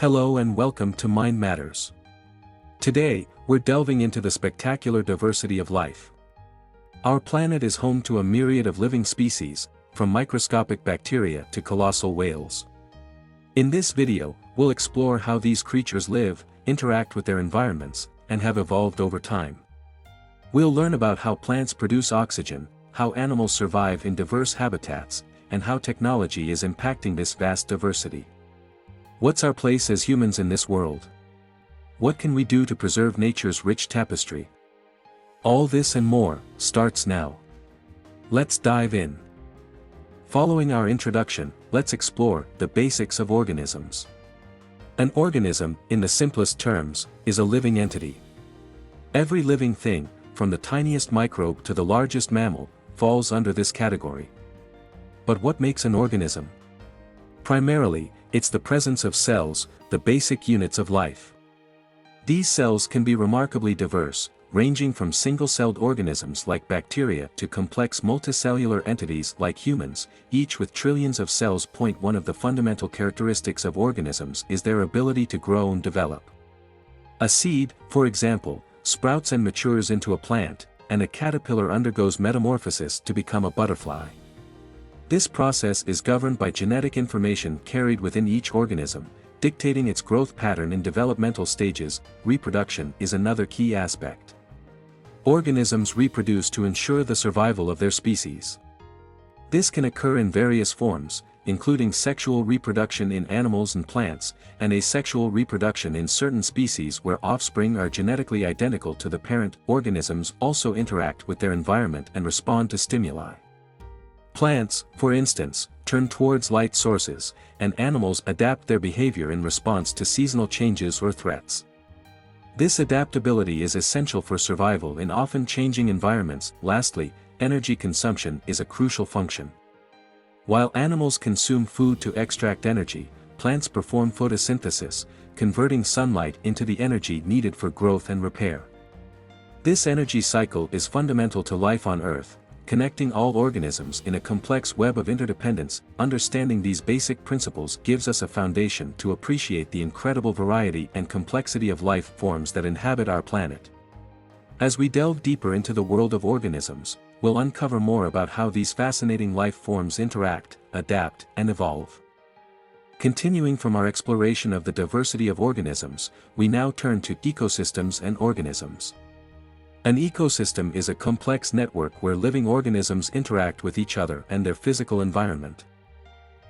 Hello and welcome to MindMatters. Today, we're delving into the spectacular diversity of life. Our planet is home to a myriad of living species, from microscopic bacteria to colossal whales. In this video, we'll explore how these creatures live, interact with their environments, and have evolved over time. We'll learn about how plants produce oxygen, how animals survive in diverse habitats, and how technology is impacting this vast diversity. What's our place as humans in this world? What can we do to preserve nature's rich tapestry? All this and more starts now. Let's dive in. Following our introduction, let's explore the basics of organisms. An organism, in the simplest terms, is a living entity. Every living thing, from the tiniest microbe to the largest mammal, falls under this category. But what makes an organism? Primarily, it's the presence of cells, the basic units of life. These cells can be remarkably diverse, ranging from single-celled organisms like bacteria to complex multicellular entities like humans, each with trillions of cells. One of the fundamental characteristics of organisms is their ability to grow and develop. A seed, for example, sprouts and matures into a plant, and a caterpillar undergoes metamorphosis to become a butterfly. This process is governed by genetic information carried within each organism, dictating its growth pattern in developmental stages. Reproduction is another key aspect. Organisms reproduce to ensure the survival of their species. This can occur in various forms, including sexual reproduction in animals and plants, and asexual reproduction in certain species where offspring are genetically identical to the parent. Organisms also interact with their environment and respond to stimuli. Plants, for instance, turn towards light sources, and animals adapt their behavior in response to seasonal changes or threats. This adaptability is essential for survival in often changing environments. Lastly, energy consumption is a crucial function. While animals consume food to extract energy, plants perform photosynthesis, converting sunlight into the energy needed for growth and repair. This energy cycle is fundamental to life on Earth, connecting all organisms in a complex web of interdependence. Understanding these basic principles gives us a foundation to appreciate the incredible variety and complexity of life forms that inhabit our planet. As we delve deeper into the world of organisms, we'll uncover more about how these fascinating life forms interact, adapt, and evolve. Continuing from our exploration of the diversity of organisms, we now turn to ecosystems and organisms. An ecosystem is a complex network where living organisms interact with each other and their physical environment.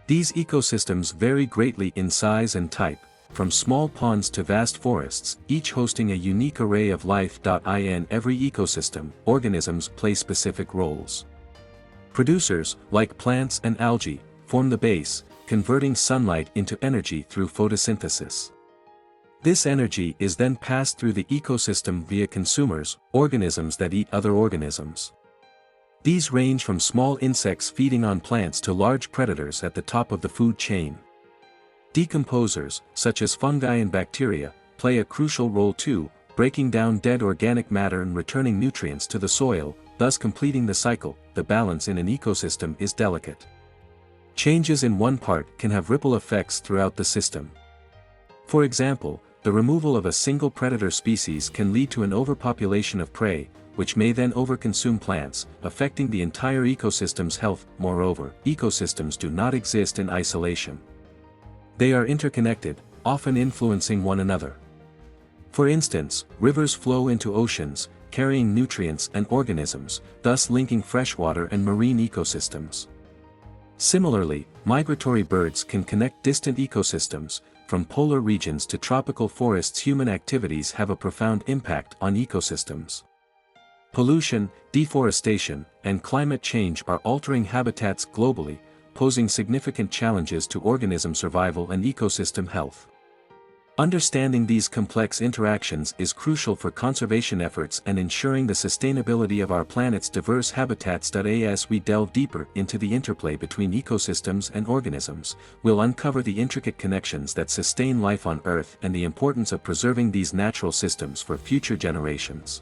These ecosystems vary greatly in size and type, from small ponds to vast forests, each hosting a unique array of life. In every ecosystem, organisms play specific roles. Producers, like plants and algae, form the base, converting sunlight into energy through photosynthesis. This energy is then passed through the ecosystem via consumers, organisms that eat other organisms. These range from small insects feeding on plants to large predators at the top of the food chain. Decomposers, such as fungi and bacteria, play a crucial role too, breaking down dead organic matter and returning nutrients to the soil, thus completing the cycle. The balance in an ecosystem is delicate. Changes in one part can have ripple effects throughout the system. For example, the removal of a single predator species can lead to an overpopulation of prey, which may then overconsume plants, affecting the entire ecosystem's health. Moreover, ecosystems do not exist in isolation. They are interconnected, often influencing one another. For instance, rivers flow into oceans, carrying nutrients and organisms, thus linking freshwater and marine ecosystems. Similarly, migratory birds can connect distant ecosystems. From polar regions to tropical forests, human activities have a profound impact on ecosystems. Pollution, deforestation, and climate change are altering habitats globally, posing significant challenges to organism survival and ecosystem health. Understanding these complex interactions is crucial for conservation efforts and ensuring the sustainability of our planet's diverse habitats. As we delve deeper into the interplay between ecosystems and organisms, we'll uncover the intricate connections that sustain life on Earth and the importance of preserving these natural systems for future generations.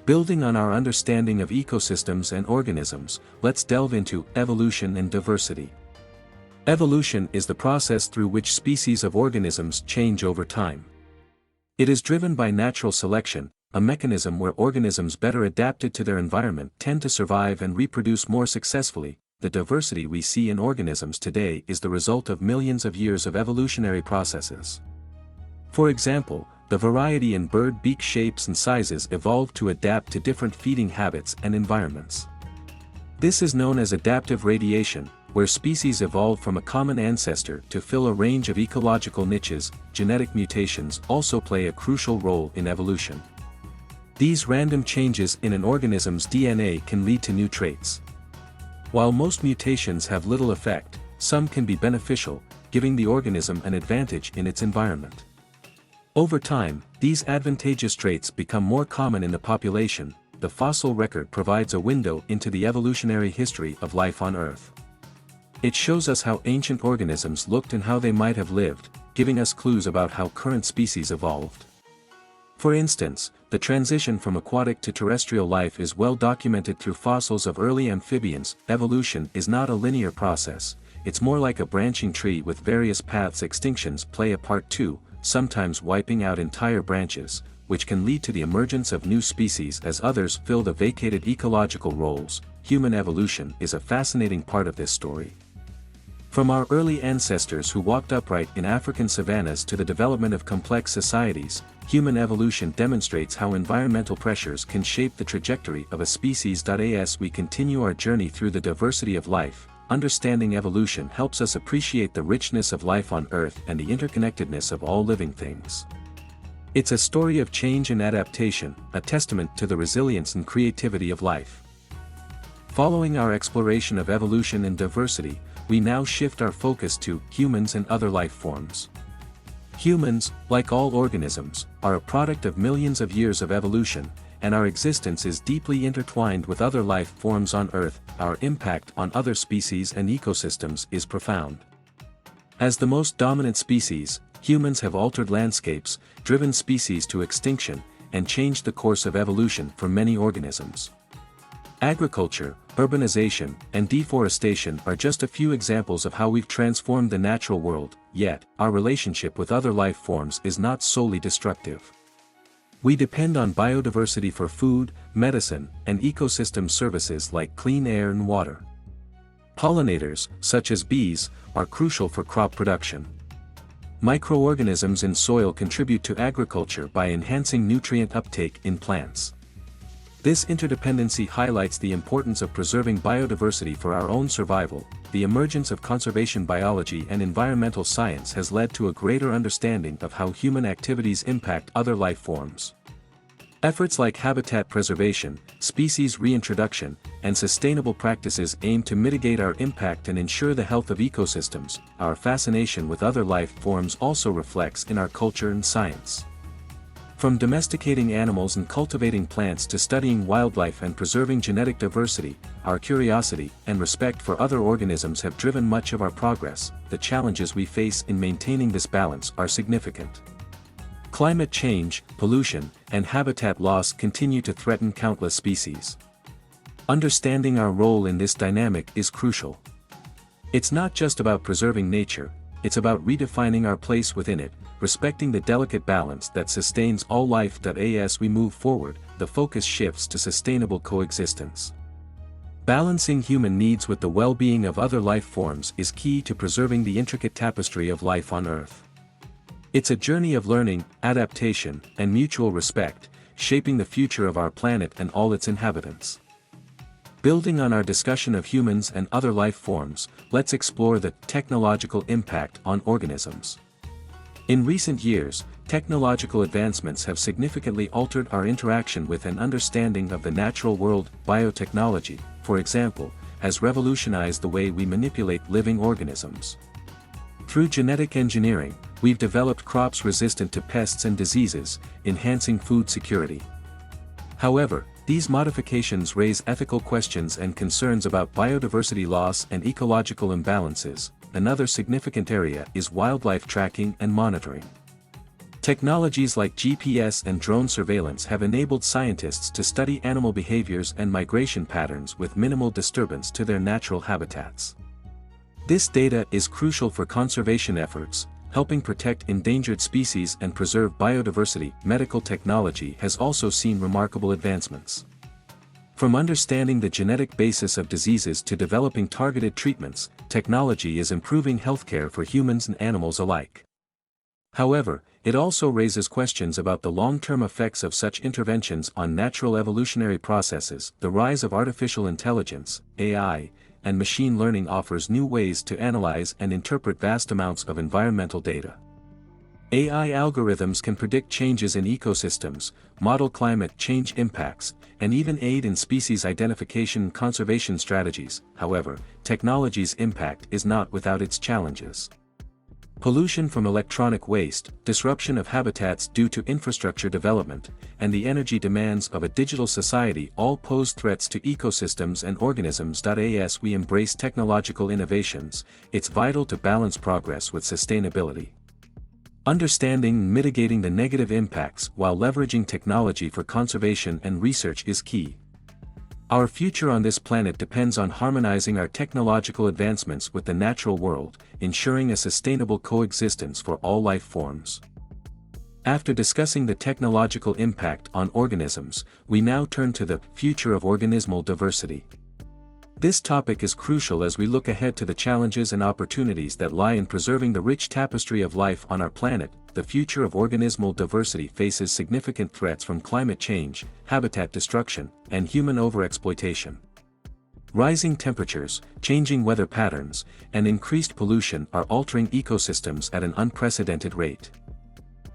Building on our understanding of ecosystems and organisms, let's delve into evolution and diversity. Evolution is the process through which species of organisms change over time. It is driven by natural selection, a mechanism where organisms better adapted to their environment tend to survive and reproduce more successfully. The diversity we see in organisms today is the result of millions of years of evolutionary processes. For example, the variety in bird beak shapes and sizes evolved to adapt to different feeding habits and environments. This is known as adaptive radiation, where species evolved from a common ancestor to fill a range of ecological niches. Genetic mutations also play a crucial role in evolution. These random changes in an organism's DNA can lead to new traits. While most mutations have little effect, some can be beneficial, giving the organism an advantage in its environment. Over time, these advantageous traits become more common in the population. The fossil record provides a window into the evolutionary history of life on Earth. It shows us how ancient organisms looked and how they might have lived, giving us clues about how current species evolved. For instance, the transition from aquatic to terrestrial life is well documented through fossils of early amphibians. Evolution is not a linear process, it's more like a branching tree with various paths. Extinctions play a part too, sometimes wiping out entire branches, which can lead to the emergence of new species as others fill the vacated ecological roles. Human evolution is a fascinating part of this story. From our early ancestors who walked upright in African savannas to the development of complex societies, human evolution demonstrates how environmental pressures can shape the trajectory of a species. As we continue our journey through the diversity of life, understanding evolution helps us appreciate the richness of life on Earth and the interconnectedness of all living things. It's a story of change and adaptation, a testament to the resilience and creativity of life. Following our exploration of evolution and diversity, we now shift our focus to humans and other life forms. Humans, like all organisms, are a product of millions of years of evolution, and our existence is deeply intertwined with other life forms on Earth. Our impact on other species and ecosystems is profound. As the most dominant species, humans have altered landscapes, driven species to extinction, and changed the course of evolution for many organisms. Agriculture, urbanization, and deforestation are just a few examples of how we've transformed the natural world, yet, our relationship with other life forms is not solely destructive. We depend on biodiversity for food, medicine, and ecosystem services like clean air and water. Pollinators, such as bees, are crucial for crop production. Microorganisms in soil contribute to agriculture by enhancing nutrient uptake in plants. This interdependency highlights the importance of preserving biodiversity for our own survival. The emergence of conservation biology and environmental science has led to a greater understanding of how human activities impact other life forms. Efforts like habitat preservation, species reintroduction, and sustainable practices aim to mitigate our impact and ensure the health of ecosystems. Our fascination with other life forms also reflects in our culture and science. From domesticating animals and cultivating plants to studying wildlife and preserving genetic diversity, our curiosity and respect for other organisms have driven much of our progress. The challenges we face in maintaining this balance are significant. Climate change, pollution, and habitat loss continue to threaten countless species. Understanding our role in this dynamic is crucial. It's not just about preserving nature, it's about redefining our place within it, respecting the delicate balance that sustains all life. As we move forward, the focus shifts to sustainable coexistence. Balancing human needs with the well-being of other life forms is key to preserving the intricate tapestry of life on Earth. It's a journey of learning, adaptation, and mutual respect, shaping the future of our planet and all its inhabitants. Building on our discussion of humans and other life forms, let's explore the technological impact on organisms. In recent years, technological advancements have significantly altered our interaction with and understanding of the natural world. Biotechnology, for example, has revolutionized the way we manipulate living organisms. Through genetic engineering, we've developed crops resistant to pests and diseases, enhancing food security. However, these modifications raise ethical questions and concerns about biodiversity loss and ecological imbalances. Another significant area is wildlife tracking and monitoring. Technologies like GPS and drone surveillance have enabled scientists to study animal behaviors and migration patterns with minimal disturbance to their natural habitats. This data is crucial for conservation efforts, helping protect endangered species and preserve biodiversity. Medical technology has also seen remarkable advancements. From understanding the genetic basis of diseases to developing targeted treatments, technology is improving healthcare for humans and animals alike. However, it also raises questions about the long-term effects of such interventions on natural evolutionary processes. The rise of artificial intelligence, AI, and machine learning offers new ways to analyze and interpret vast amounts of environmental data. AI algorithms can predict changes in ecosystems, model climate change impacts, and even aid in species identification and conservation strategies. However, technology's impact is not without its challenges. Pollution from electronic waste, disruption of habitats due to infrastructure development, and the energy demands of a digital society all pose threats to ecosystems and organisms. As we embrace technological innovations, it's vital to balance progress with sustainability. Understanding and mitigating the negative impacts while leveraging technology for conservation and research is key. Our future on this planet depends on harmonizing our technological advancements with the natural world, ensuring a sustainable coexistence for all life forms. After discussing the technological impact on organisms, we now turn to the future of organismal diversity. This topic is crucial as we look ahead to the challenges and opportunities that lie in preserving the rich tapestry of life on our planet. The future of organismal diversity faces significant threats from climate change, habitat destruction, and human overexploitation. Rising temperatures, changing weather patterns, and increased pollution are altering ecosystems at an unprecedented rate.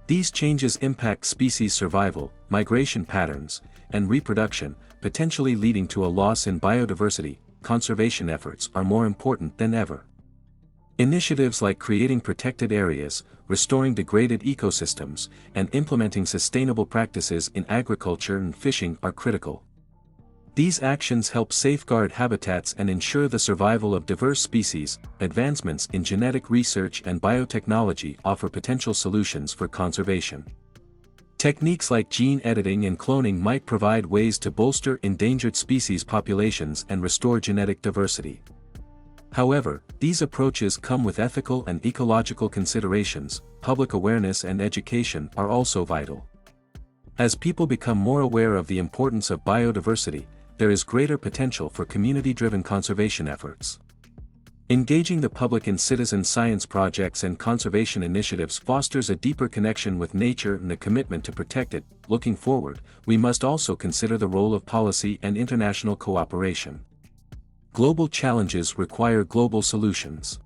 These changes impact species survival, migration patterns, and reproduction, potentially leading to a loss in biodiversity. Conservation efforts are more important than ever. Initiatives like creating protected areas, restoring degraded ecosystems, and implementing sustainable practices in agriculture and fishing are critical. These actions help safeguard habitats and ensure the survival of diverse species. Advancements in genetic research and biotechnology offer potential solutions for conservation. Techniques like gene editing and cloning might provide ways to bolster endangered species populations and restore genetic diversity. However, these approaches come with ethical and ecological considerations. Public awareness and education are also vital. As people become more aware of the importance of biodiversity, there is greater potential for community-driven conservation efforts. Engaging the public in citizen science projects and conservation initiatives fosters a deeper connection with nature and a commitment to protect it. Looking forward, we must also consider the role of policy and international cooperation. Global challenges require global solutions.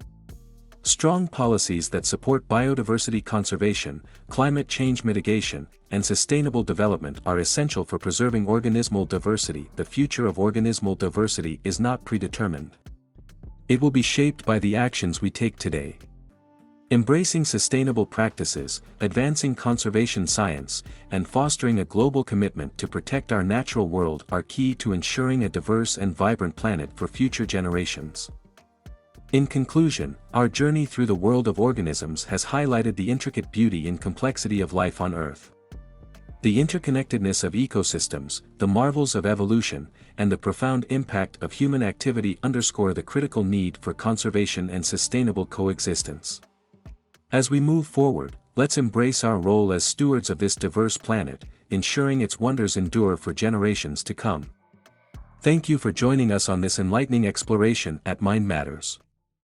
Strong policies that support biodiversity conservation, climate change mitigation, and sustainable development are essential for preserving organismal diversity. The future of organismal diversity is not predetermined. It will be shaped by the actions we take today. Embracing sustainable practices, advancing conservation science, and fostering a global commitment to protect our natural world are key to ensuring a diverse and vibrant planet for future generations. In conclusion, our journey through the world of organisms has highlighted the intricate beauty and complexity of life on Earth. The interconnectedness of ecosystems, the marvels of evolution, and the profound impact of human activity underscore the critical need for conservation and sustainable coexistence. As we move forward, let's embrace our role as stewards of this diverse planet, ensuring its wonders endure for generations to come. Thank you for joining us on this enlightening exploration at MindMatters.